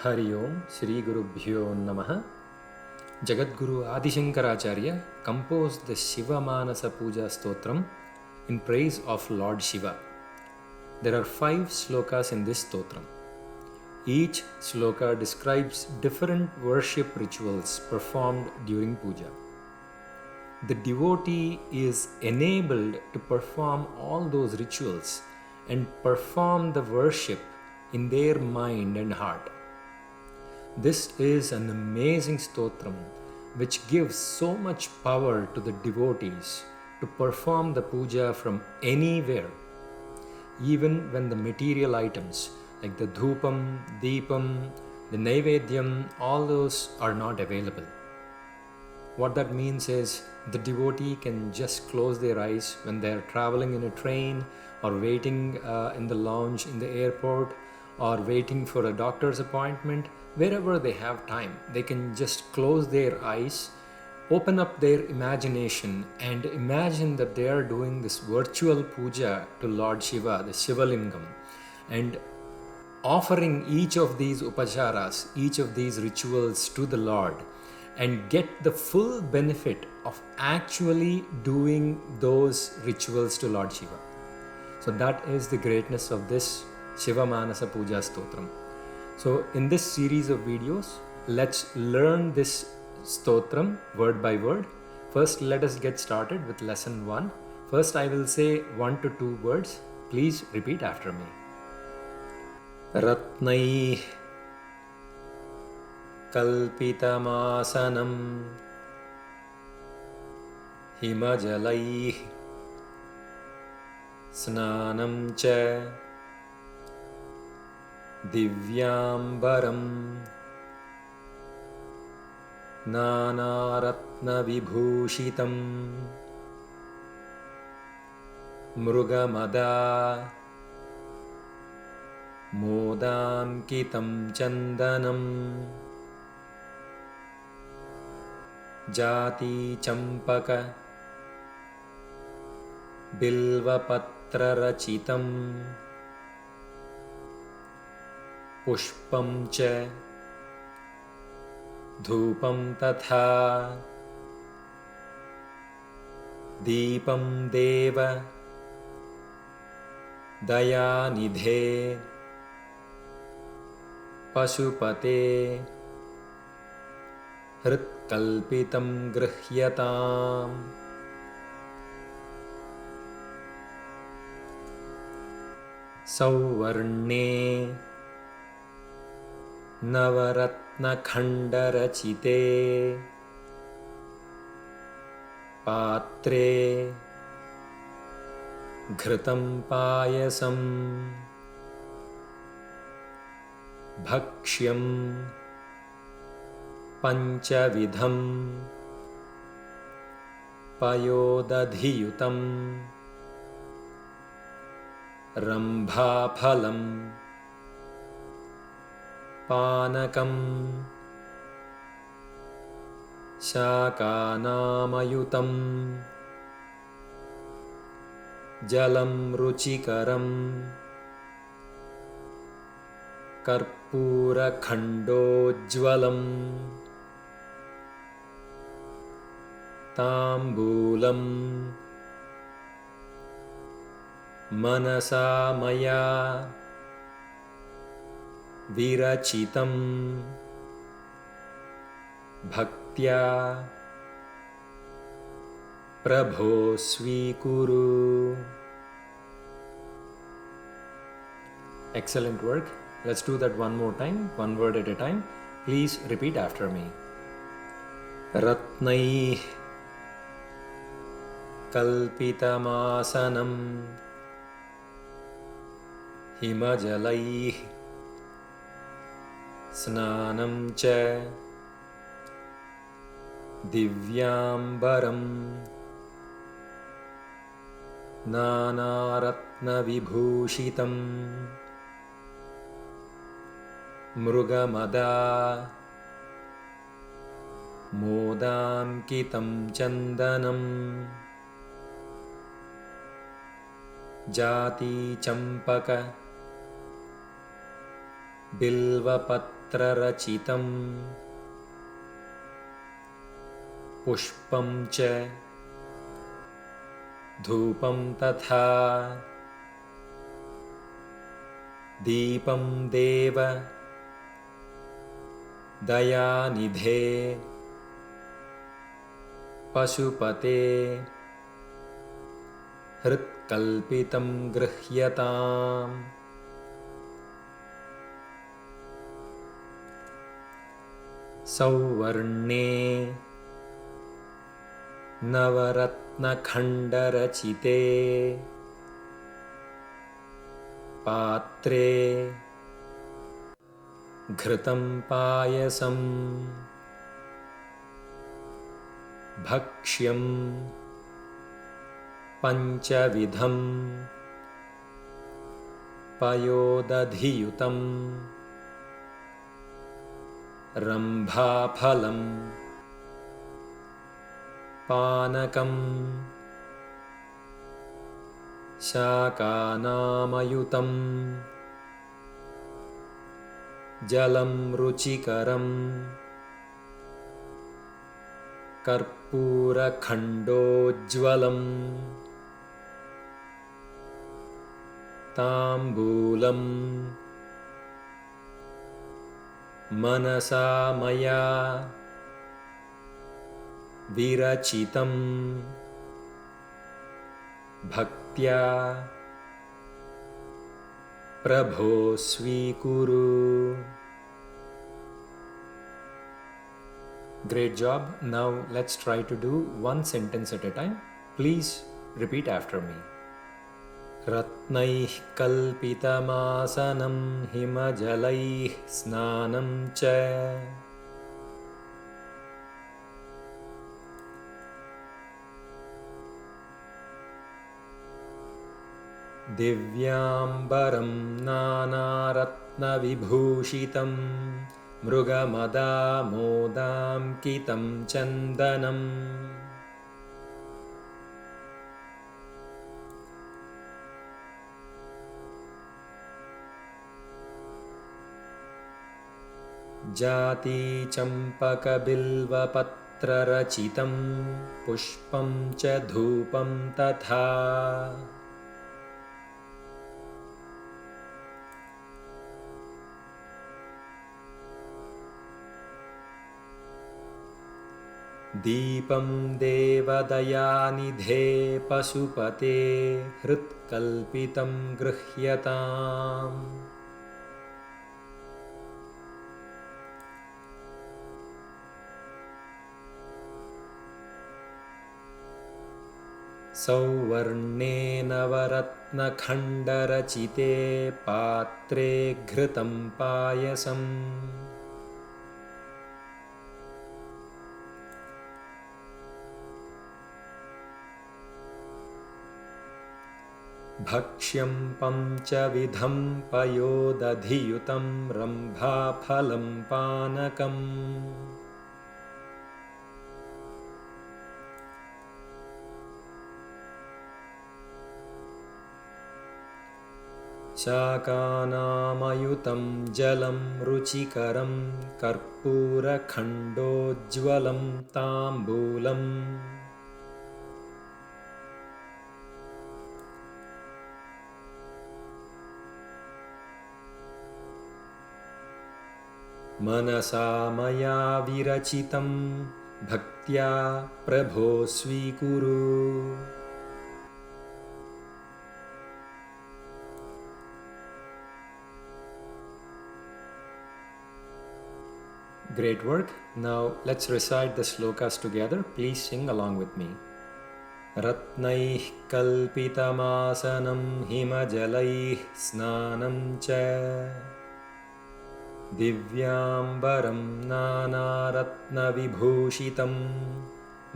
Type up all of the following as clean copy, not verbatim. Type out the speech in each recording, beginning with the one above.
हरि ओम श्री गुरुभ्यो नमः. Jagadguru Adi Shankaracharya composed the Shiva Manasa Puja Stotram in praise of Lord Shiva. There are 5 slokas in this stotram. Each sloka describes different worship rituals performed during puja. The devotee is enabled to perform all those rituals and perform the worship in their mind and heart. This is an amazing stotram which gives so much power to the devotees to perform the puja from anywhere, even when the material items like the dhupam, deepam, the naivedyam, all those are not available. What that means is the devotee can just close their eyes when they are traveling in a train or waiting in the lounge in the airport or waiting for a doctor's appointment. Wherever they have time, they can just close their eyes, open up their imagination, and imagine that they are doing this virtual puja to Lord Shiva, the Shivalingam, and offering each of these upacharas, each of these rituals to the Lord, and get the full benefit of actually doing those rituals to Lord Shiva. So that is the greatness of this Shiva Manasa Puja Stotram. So in this series of videos, let's learn this stotram word by word. First, let us get started with lesson 1. First, I will say 1 to 2 words. Please repeat after me. Ratnai Kalpitamasanam Himajalai Snanam Cha Divyambaram Nanaratna Vibhushitam Mrugamada Modamkitam Chandanam Jati Champaka Bilvapatra Rachitam Pushpam Cha Dhupam Tatha Deepam Deva Dayanidhe Pashupate Hritkalpitam Grihyatam. Sauvarne Navaratna Khandarachite Patre Ghritam Payasam Bhakshyam Panchavidham Payodadhiyutam Rambhaphalam Panakam Shakanamayutam Jalam Ruchikaram Karpura Khandojvalam Tambulam Manasa Maya Virachitam Bhaktya Prabho Svikuru. Excellent work. Let's do that one more time, one word at a time. Please repeat after me. Ratnai Kalpitamasanam Himajalai Snanam Cha Divyambaram Nanaratna Vibhushitam Mrugamada Modamkitam Chandanam Jati Champaka बिल्वपत्ररचितं पुष्पं च धूपं तथा दीपं देव दयानिधे पशुपते हृत्कल्पितं गृह्यताम्। सौवर्णे नवरत्नखण्डरचिते पात्रे घृतं पायसं भक्ष्यं पञ्चविधं पयोदधियुतं रम्भाफलं पानकं शाकानामयुतं जलं रुचिकरं कर्पूरखण्डोज्ज्वलम् ताम्बूलं मनसा मया विरचितं भक्त्या प्रभो स्वीकुरु। Great job. Now let's try to do one sentence at a time. Please repeat after me. रत्नैः कल्पितमासनं हिमजलैः स्नानं च दिव्याम्बरं नानारत्नविभूषितं मृगमदामोदाङ्कितं चन्दनम् जातीचम्पकबिल्वपत्ररचितं पुष्पं च धूपं तथा दीपं देवदयानिधे पशुपते हृत्कल्पितं गृह्यताम्। सौवर्णे नवरत्नखण्डरचिते पात्रे घृतं पायसम् भक्ष्यं पञ्चविधं पयोदधियुतं रम्भाफलं पानकम् शाकानामयुतं जलं रुचिकरं कर्पूरखण्डोज्ज्वलं ताम्बूलम् मनसा मया विरचितं भक्त्या प्रभो स्वीकुरु। Great work. Now let's recite the slokas together. Please sing along with me. रत्नैः कल्पितमासनं हिमजलैः स्नानं च दिव्याम्बरं नानारत्नविभूषितं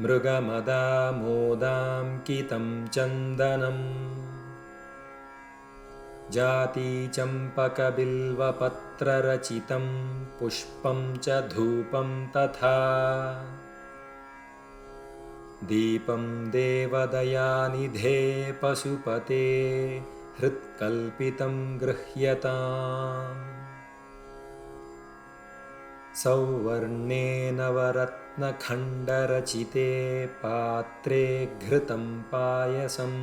मृगमदामोदाङ्कितं चन्दनम् जातीचम्पकबिल्वपत्ररचितं पुष्पं च धूपं तथा दीपं देवदयानिधे पशुपते हृत्कल्पितं गृह्यताम्। सौवर्णे नवरत्नखण्डरचिते पात्रे घृतं पायसम्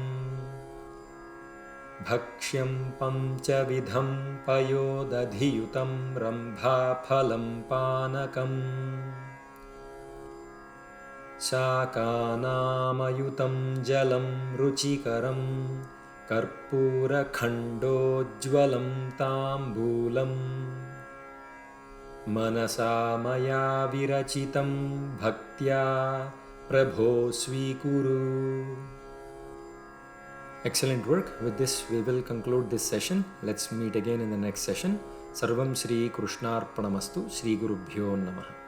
भक्ष्यं पञ्चविधं पयोदधियुतं रम्भाफलं पानकम् शाकानामयुतं जलं रुचिकरं कर्पूरखण्डोज्ज्वलं ताम्बूलम् मनसा मया विरचितं भक्त्या प्रभो स्वीकुरु. Excellent work. With this, we will conclude this session. Let's meet again in the next session. Sarvam Shri Krishnarpanamastu. Shri Gurubhyo Namaha.